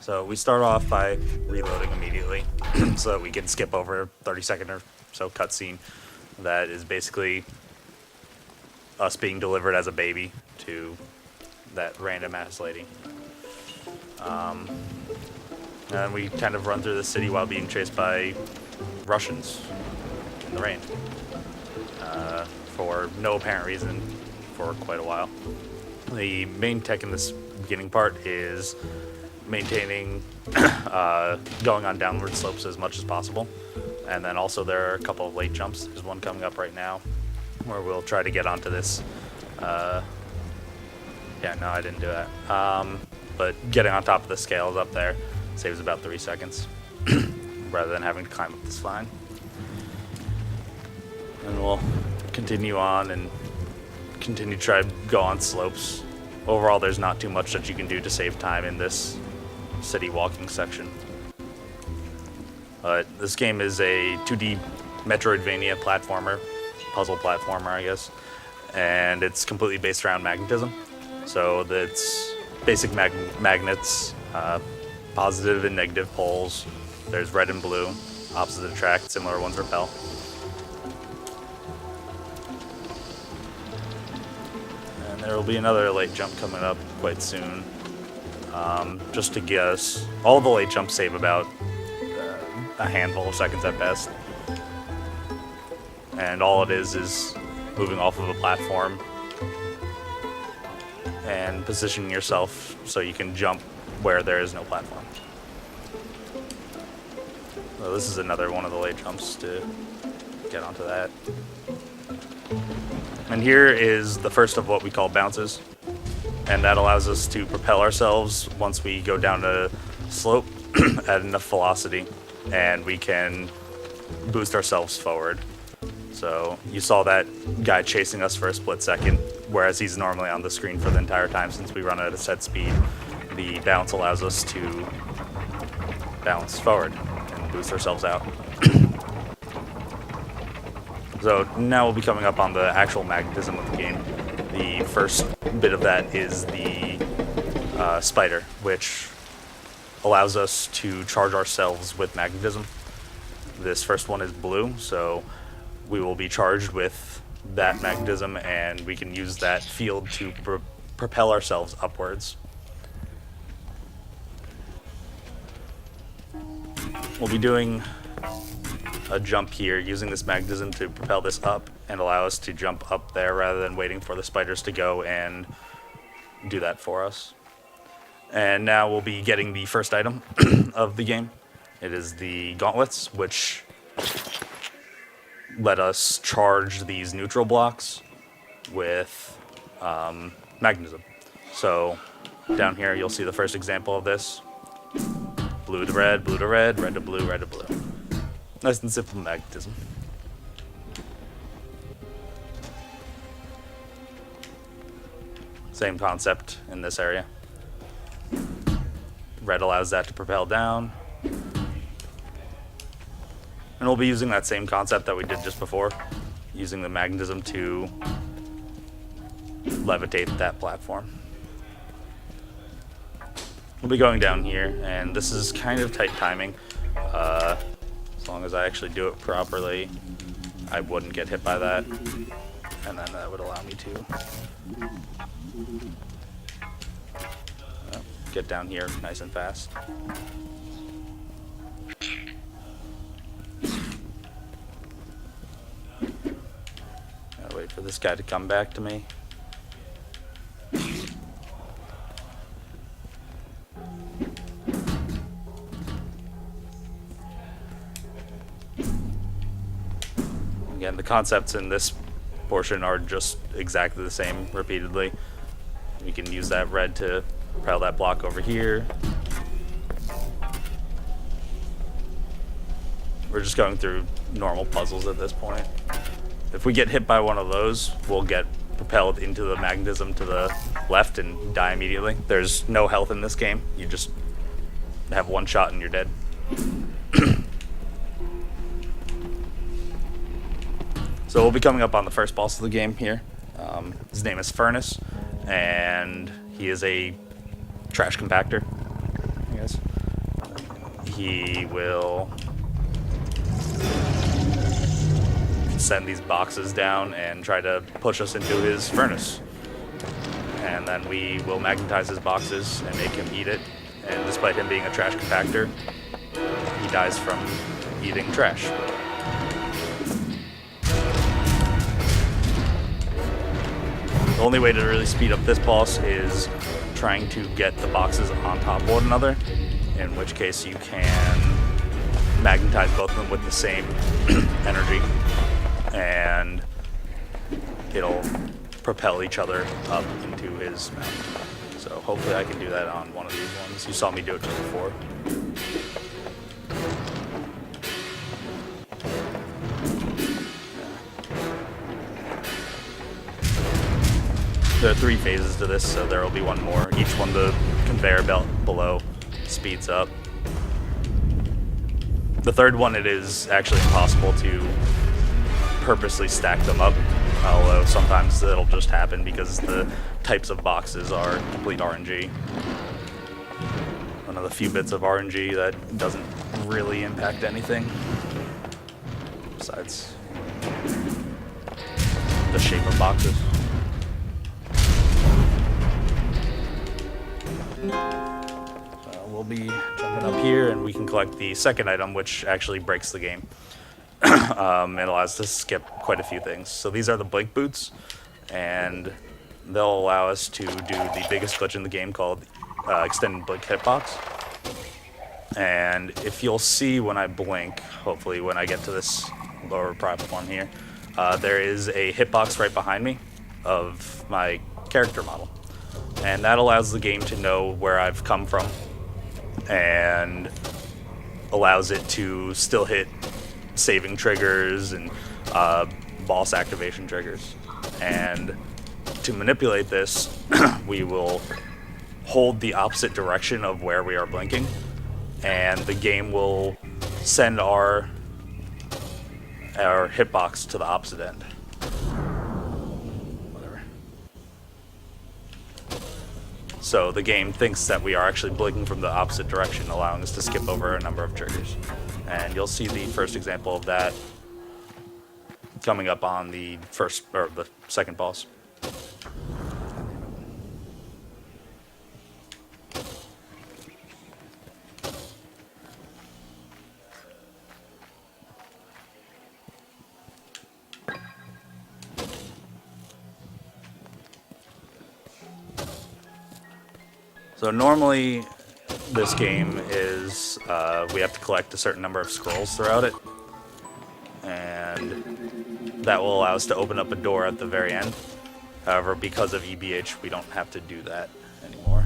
So we start off by reloading immediately so that we can skip over a 30-second or so cutscene that is basically us being delivered as a baby to that random ass lady. And we kind of run through the city while being chased by Russians in the rain for no apparent reason for quite a while. The main tech in this beginning part is maintaining going on downward slopes as much as possible, and then also there are a couple of late jumps. There's one coming up right now where we'll try to get onto this yeah, no, I didn't do that, but getting on top of the scales up there saves about 3 seconds rather than having to climb up this line. And we'll continue on and continue to try to go on slopes. Overall, there's not too much that you can do to save time in this city walking section. This game is a 2D Metroidvania platformer, puzzle platformer, I guess, and it's completely based around magnetism. So that's basic magnets, positive and negative poles. There's red and blue, opposite attract, similar ones repel. And there will be another late jump coming up quite soon. Just to guess, all the late jumps save about a handful of seconds at best. And all it is moving off of a platform and positioning yourself so you can jump where there is no platform. So this is another one of the late jumps to get onto that. And here is the first of what we call bounces. And that allows us to propel ourselves once we go down a slope at enough velocity, and we can boost ourselves forward. So you saw that guy chasing us for a split second, whereas he's normally on the screen for the entire time since we run at a set speed. The bounce allows us to bounce forward and boost ourselves out. So now we'll be coming up on the actual magnetism of the game. The first bit of that is the spider, which allows us to charge ourselves with magnetism. This first one is blue, so we will be charged with that magnetism, and we can use that field to propel ourselves upwards. We'll be doing a jump here using this magnetism to propel this up and allow us to jump up there rather than waiting for the spiders to go and do that for us. And now we'll be getting the first item of the game. It is the gauntlets, which let us charge these neutral blocks with magnetism. So down here you'll see the first example of this. Blue to red, blue to red, red to blue, red to blue. Nice and simple magnetism. Same concept in this area. Red allows that to propel down. And we'll be using that same concept that we did just before, using the magnetism to levitate that platform. We'll be going down here, and this is kind of tight timing. As long as I actually do it properly, I wouldn't get hit by that, and then that would allow me to get down here nice and fast. Gotta wait for this guy to come back to me. Again, the concepts in this portion are just exactly the same repeatedly. We can use that red to propel that block over here. We're just going through normal puzzles at this point. If we get hit by one of those, we'll get propelled into the magnetism to the left and die immediately. There's no health in this game. You just have one shot and you're dead. So we'll be coming up on the first boss of the game here. His name is Furnace, and he is a trash compactor, I guess. He will send these boxes down and try to push us into his furnace. And then we will magnetize his boxes and make him eat it. And despite him being a trash compactor, he dies from eating trash. The only way to really speed up this boss is trying to get the boxes on top of one another, in which case you can magnetize both of them with the same energy, and it'll propel each other up into his mouth. So hopefully I can do that on one of these ones. You saw me do it just before. There are 3 phases to this, so there will be one more. Each one the conveyor belt below speeds up. The third one, it is actually impossible to purposely stack them up, although sometimes it'll just happen because the types of boxes are complete RNG. One of the few bits of RNG that doesn't really impact anything besides the shape of boxes. We'll be jumping up here, and we can collect the second item, which actually breaks the game. It allows us to skip quite a few things. So these are the blink boots, and they'll allow us to do the biggest glitch in the game called extended blink hitbox. And if you'll see when I blink, hopefully when I get to this lower platform here, there is a hitbox right behind me of my character model. And that allows the game to know where I've come from and allows it to still hit saving triggers and boss activation triggers. And to manipulate this, we will hold the opposite direction of where we are blinking, and the game will send our hitbox to the opposite end. So the game thinks that we are actually blinking from the opposite direction, allowing us to skip over a number of triggers. And you'll see the first example of that coming up on the second boss. So normally this game is, we have to collect a certain number of scrolls throughout it, and that will allow us to open up a door at the very end. However, because of EBH, we don't have to do that anymore.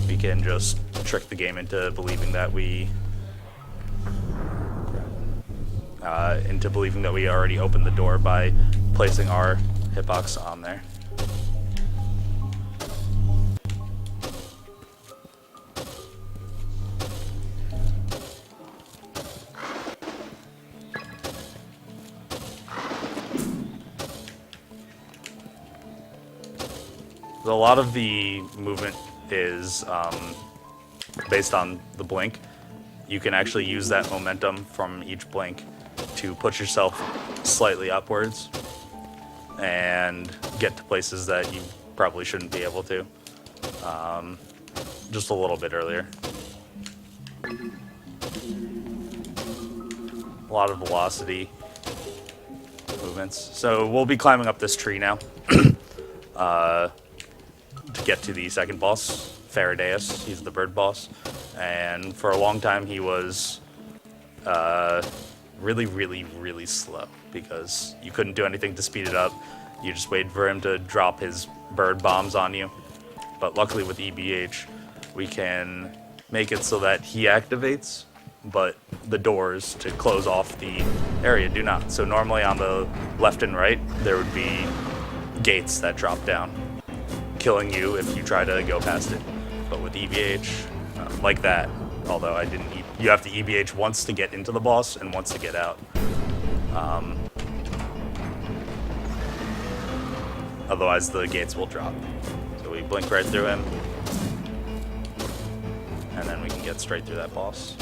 We can just trick the game into believing that we already opened the door by placing our hitbox on there. A lot of the movement is based on the blink. You can actually use that momentum from each blink to push yourself slightly upwards and get to places that you probably shouldn't be able to, just a little bit earlier. A lot of velocity movements. So we'll be climbing up this tree now. To get to the second boss, Faradaeus. He's the bird boss, and for a long time he was really slow because you couldn't do anything to speed it up. You just waited for him to drop his bird bombs on you. But luckily with EBH, we can make it so that he activates, but the doors to close off the area do not. So normally on the left and right, there would be gates that drop down, killing you if you try to go past it. But with EBH, like that, although I didn't, you have to EBH once to get into the boss and once to get out. otherwise the gates will drop. So we blink right through him, and then we can get straight through that boss.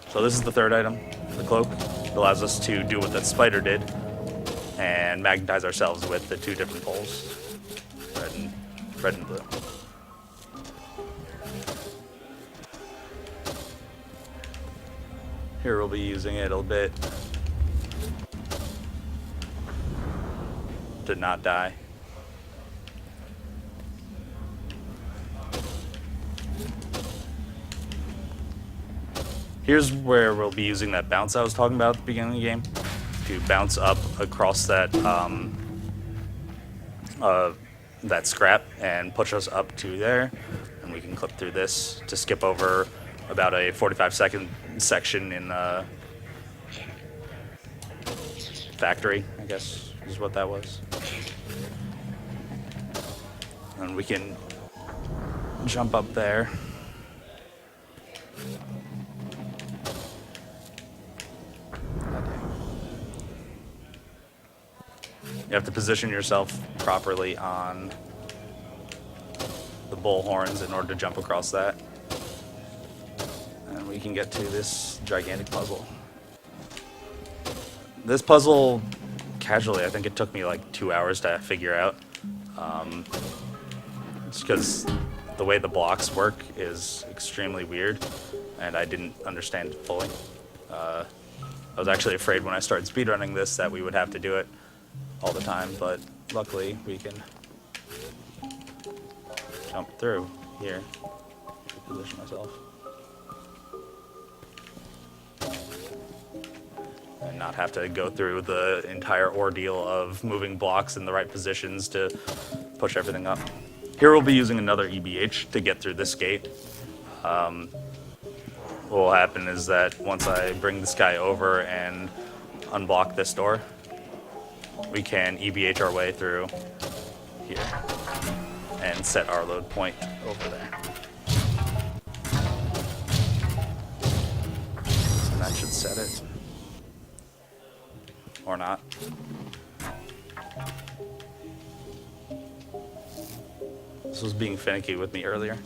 So this is the third item, the cloak. It allows us to do what that spider did and magnetize ourselves with the two different poles, red and blue. Here we'll be using it a bit to not die. Here's where we'll be using that bounce I was talking about at the beginning of the game, to bounce up across that that scrap and push us up to there, and we can clip through this to skip over about a 45-second section in factory, I guess is what that was. And we can jump up there. You have to position yourself properly on the bull horns in order to jump across that. And we can get to this gigantic puzzle. This puzzle, casually, I think it took me like 2 hours to figure out. It's because the way the blocks work is extremely weird, and I didn't understand it fully. I was actually afraid when I started speedrunning this that we would have to do it all the time, but luckily we can jump through here. Position myself. And not have to go through the entire ordeal of moving blocks in the right positions to push everything up. Here we'll be using another EBH to get through this gate. What will happen is that once I bring this guy over and unblock this door, we can EBH our way through here and set our load point over there. And that should set it. Or not. This was being finicky with me earlier.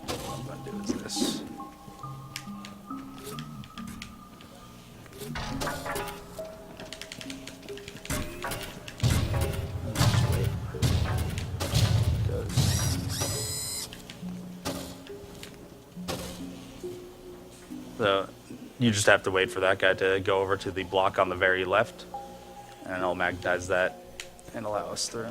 What I'm gonna do is this. So you just have to wait for that guy to go over to the block on the very left, and I'll magnetize that and allow us through.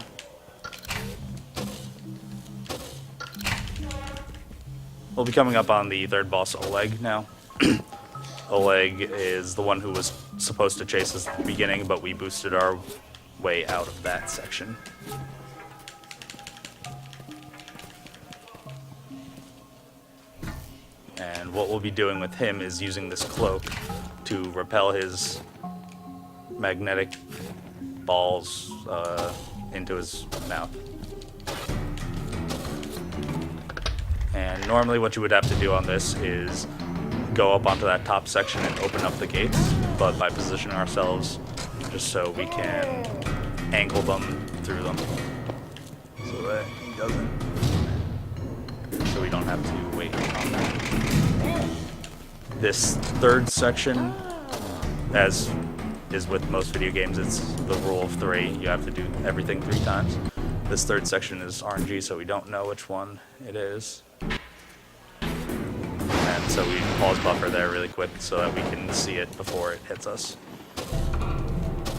We'll be coming up on the third boss, Oleg, now. Oleg is the one who was supposed to chase us at the beginning, but we boosted our way out of that section. And what we'll be doing with him is using this cloak to repel his magnetic balls into his mouth. And normally what you would have to do on this is go up onto that top section and open up the gates, but by positioning ourselves just so we can angle them through them so that he doesn't, so we don't have to wait on that. This third section, as is with most video games, it's the rule of 3. You have to do everything 3 times. This third section is RNG, so we don't know which one it is. And so we pause buffer there really quick so that we can see it before it hits us.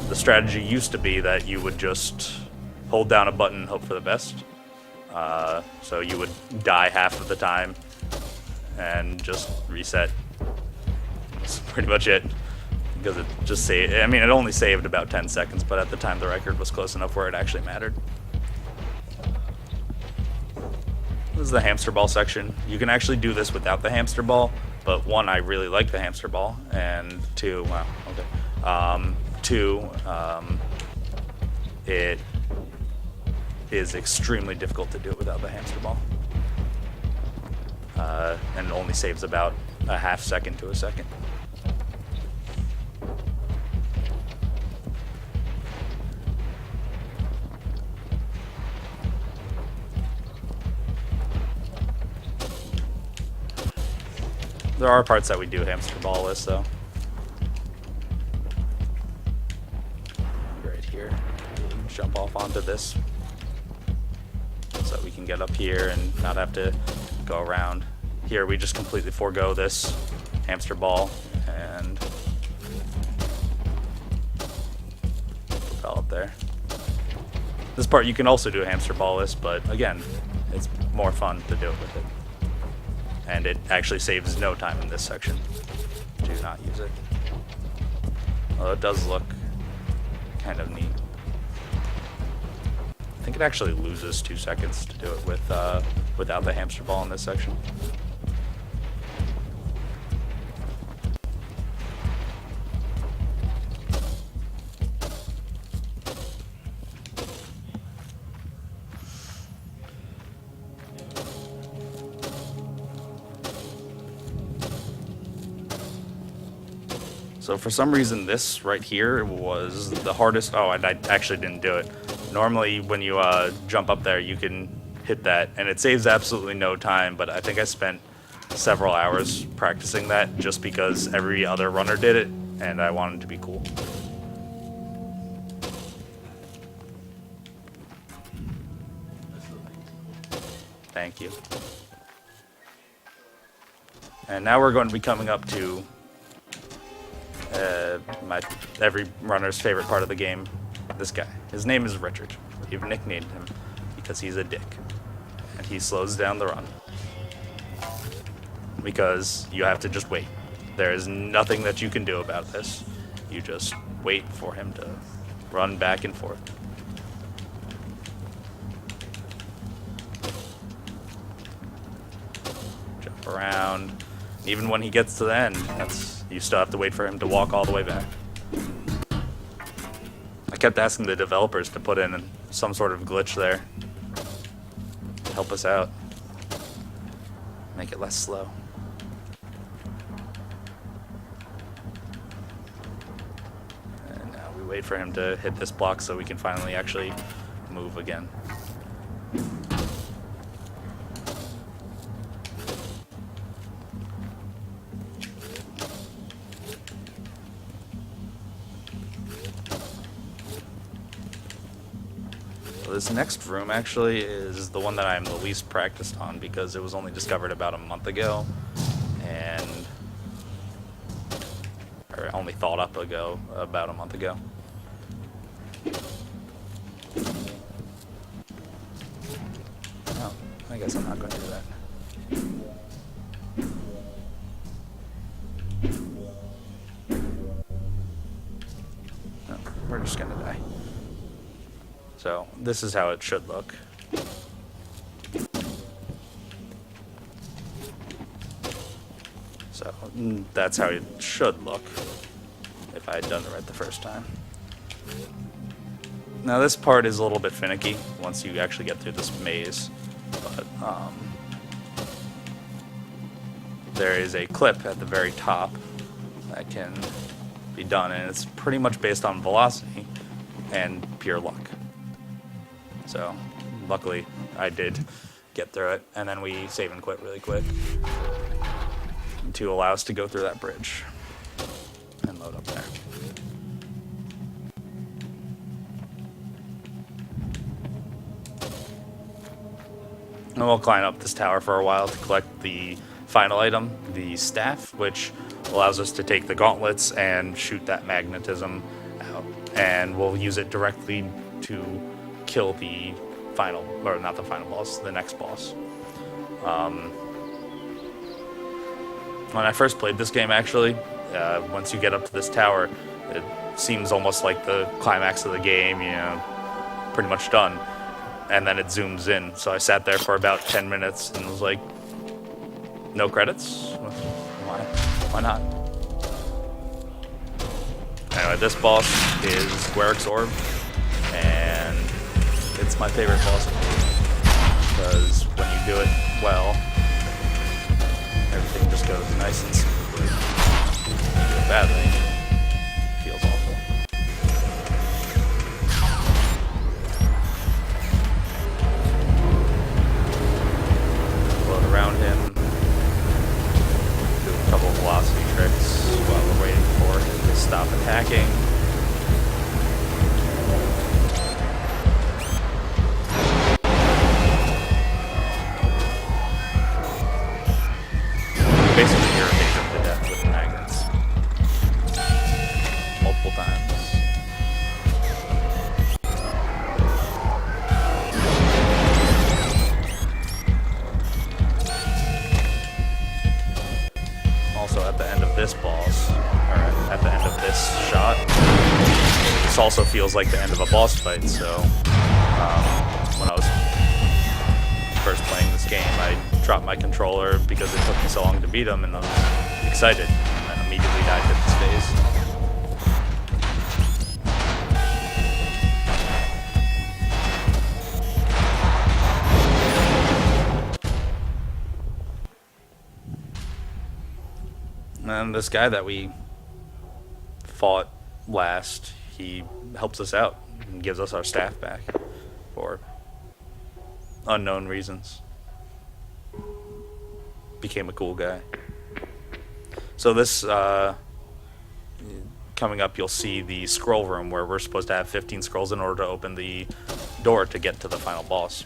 The strategy used to be that you would just hold down a button and hope for the best. So you would die half of the time and just reset. That's pretty much it. Because it just saved, I mean, it only saved about 10 seconds, but at the time the record was close enough where it actually mattered. This is the hamster ball section. You can actually do this without the hamster ball, but 1, I really like the hamster ball, and 2, wow, okay. 2, it is extremely difficult to do it without the hamster ball. And it only saves about a half second to a second. There are parts that we do hamster ball list though. Right here, we'll jump off onto this so that we can get up here and not have to go around. Here we just completely forego this hamster ball and propel up there. This part you can also do a hamster ball list, but again, it's more fun to do it with it. And it actually saves no time in this section. Do not use it. Although it does look kind of neat. I think it actually loses 2 seconds to do it with without the hamster ball in this section. So for some reason this right here was the hardest. Oh, and I actually didn't do it. Normally when you jump up there you can hit that and it saves absolutely no time, but I think I spent several hours practicing that just because every other runner did it and I wanted to be cool. Thank you. And now we're going to be coming up to every runner's favorite part of the game. This guy. His name is Richard. We've nicknamed him because he's a dick. And he slows down the run. Because you have to just wait. There is nothing that you can do about this. You just wait for him to run back and forth. Jump around. Even when he gets to the end, you still have to wait for him to walk all the way back. I kept asking the developers to put in some sort of glitch there. Help us out. Make it less slow. And now we wait for him to hit this block so we can finally actually move again. This next room actually is the one that I'm the least practiced on because it was only discovered about a month ago, or only thought up about a month ago. Oh, I guess I'm not going to do that. No, we're just going to die. So this is how it should look. So that's how it should look if I had done it right the first time. Now this part is a little bit finicky once you actually get through this maze, but there is a clip at the very top that can be done, and it's pretty much based on velocity and pure luck. So, luckily, I did get through it, and then we save and quit really quick to allow us to go through that bridge and load up there. And we'll climb up this tower for a while to collect the final item, the staff, which allows us to take the gauntlets and shoot that magnetism out, and we'll use it directly to kill the final, or not the final boss, the next boss. When I first played this game, actually, once you get up to this tower, it seems almost like the climax of the game, you know, pretty much done. And then it zooms in. So I sat there for about 10 minutes and was like, no credits? Why not? Anyway, this boss is Gueric's Orb, and it's my favorite boss because when you do it well, everything just goes nice and smoothly. When you do it badly, it feels awful. Float around him, do a couple this also feels like the end of a boss fight, so when I was first playing this game, I dropped my controller because it took me so long to beat him, and I was excited, and immediately died to this phase. And this guy that we fought last, he helps us out and gives us our staff back for unknown reasons. Became a cool guy. So this, coming up, you'll see the scroll room where we're supposed to have 15 scrolls in order to open the door to get to the final boss.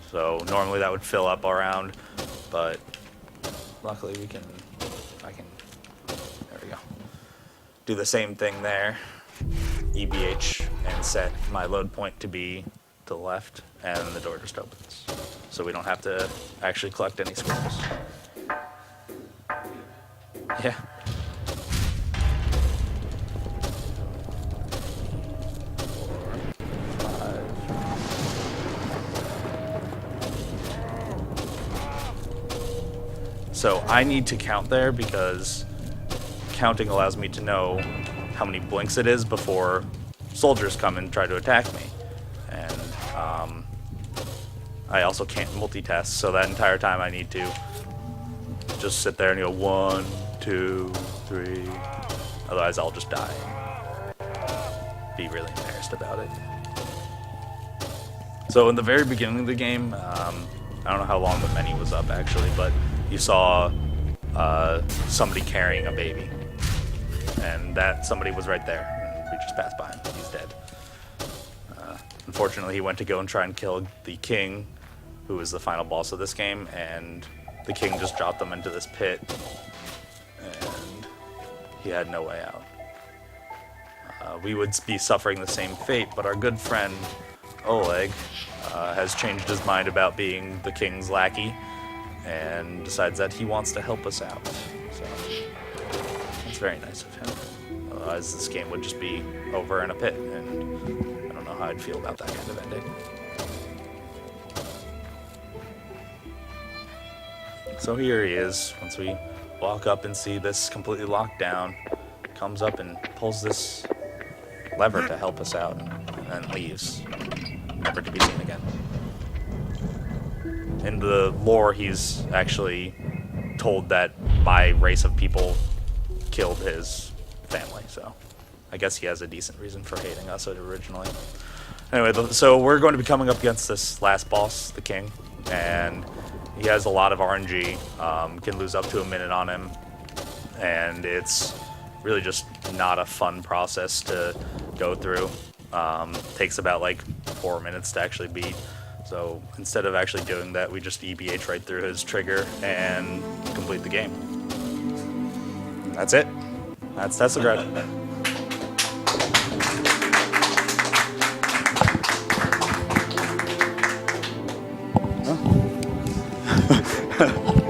So normally that would fill up around, but luckily there we go. Do the same thing there. EBH and set my load point to be to the left, and the door just opens. So we don't have to actually collect any scrolls. Yeah. So I need to count there because counting allows me to know how many blinks it is before soldiers come and try to attack me. And I also can't multitask, so that entire time I need to just sit there and go 1, 2, 3. Otherwise I'll just die. Be really embarrassed about it. So in the very beginning of the game, I don't know how long the menu was up actually, but you saw somebody carrying a baby. And that somebody was right there. And we just passed by him. He's dead. Unfortunately, he went to go and try and kill the king, who is the final boss of this game, and the king just dropped them into this pit, and he had no way out. We would be suffering the same fate, but our good friend Oleg has changed his mind about being the king's lackey, and decides that he wants to help us out. So it's very nice of him. Otherwise, this game would just be over in a pit, and I don't know how I'd feel about that kind of ending. So here he is. Once we walk up and see this completely locked down, comes up and pulls this lever to help us out, and then leaves, never to be seen again. In the lore, he's actually told that my race of people killed his family, so I guess he has a decent reason for hating us originally. Anyway, so we're going to be coming up against this last boss, the king, and he has a lot of RNG, can lose up to a minute on him, and it's really just not a fun process to go through. Takes about like 4 minutes to actually beat. So instead of actually doing that, we just EBH right through his trigger and complete the game. That's it. That's Teslagrad. Huh?